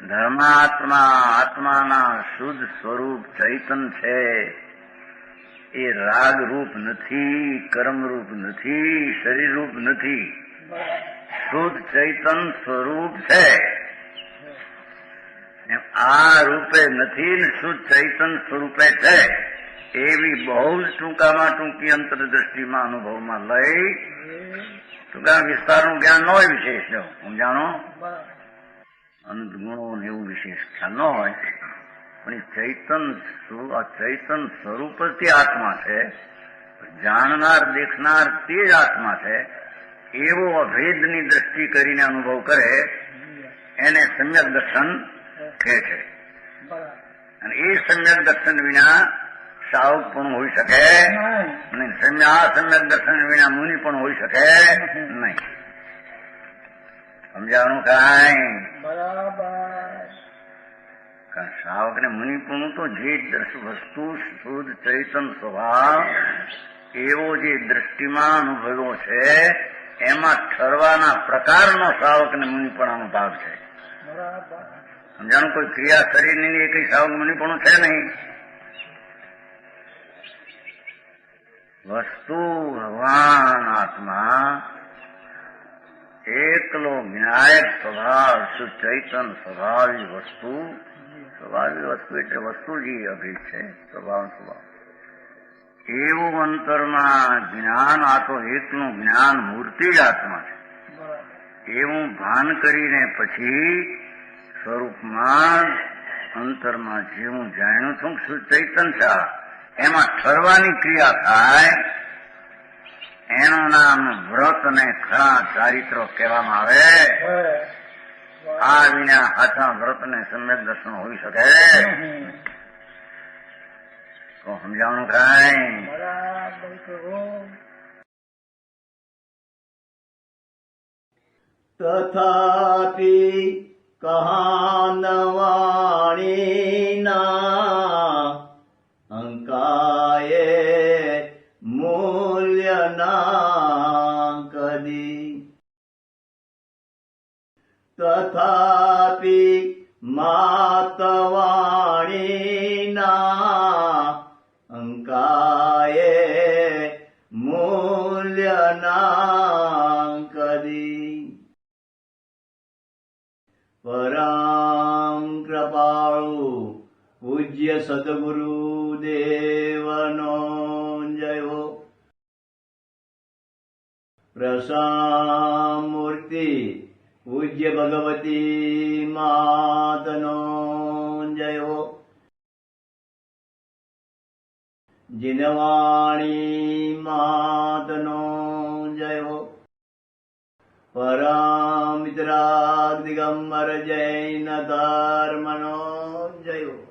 ધર્માત્મા આત્માના શુદ્ધ સ્વરૂપ ચૈતન છે. એ રાગ રૂપ નથી, કર્મ રૂપ નથી, શરીર રૂપ નથી. શુદ્ધ ચૈતન સ્વરૂપ છે. આ રૂપે નથી ને શુદ્ધ ચૈતન સ્વરૂપે છે. એવી બહુ જ ટૂંકામાં ટૂંકી અંતરદ્રષ્ટિમાં અનુભવમાં લઈ ટૂંકા વિસ્તારનું જ્ઞાન ન હોય, વિશેષ જો સમજાણો અનંત ગુણો ને એવું વિશેષ ખ્યાલ ન હોય, પણ એ ચૈતન સ્વરૂપ જ તે આત્મા છે. જાણનાર દેખનાર તે જ આત્મા છે. એવો અભેદની દ્રષ્ટિ કરીને અનુભવ કરે એને સમ્યક દર્શન કહે છે. અને એ સમ્યક દર્શન વિના સાવક પણ હોઈ શકે નહીં. આ સમ્યક દર્શન વિના મુનિ પણ હોઈ શકે નહીં. સમજાવવાનું કાંઈ બરાબર. સાવક ને મુનિ પણ તો જે વસ્તુ શુદ્ધ ચૈતન સ્વભાવ એવો જે દ્રષ્ટિમાં અનુભવ્યો છે એમાં ઠરવાના પ્રકારનો સાવક ને મુનિપણાનો ભાગ છે. સમજાણું? કોઈ ક્રિયા શરીરની કઈ સાવક મુનિપણું છે નહીં. વસ્તુ ભગવાન આત્મા એકલો જ્ઞાયક સ્વભાવ સુચૈતન સ્વભાવી વસ્તુ. સ્વભાવી વસ્તુ એટલે વસ્તુ જે અભિત છે, સ્વભાવ એવું અંતરમાં જ્ઞાન. આ તો એકનું જ્ઞાન મૂર્તિ જ આત્મા છે. એવું ભાન કરીને પછી સ્વરૂપમાં અંતરમાં જેવું જાણ્યું છું સુચૈતન છે એમાં ઠરવાની ક્રિયા થાય એનું નામ વ્રત ને ખરા ચારિત્ર કહેવામાં આવે. આ વિના આખા વ્રત ને સમ્યક દર્શન હોઈ શકે તો સમજાવવાનું કાંઈ તથાપિ કહાનવાણીના અંકાયે મૂલ્યના કદી. તથાપિ માતવાણીના અંકાયે મૂલ્યના કદી. પરમ કૃપાળુ પૂજ્ય સદગુરુ દેવનો જયો. પ્રસામૂર્તિ પૂજ્ય ભગવતી માતનો જયો. જીનવાણી માતનો જયો. પરમ મિત્રાગ દિગંબર જૈન ધર્મનો જયો.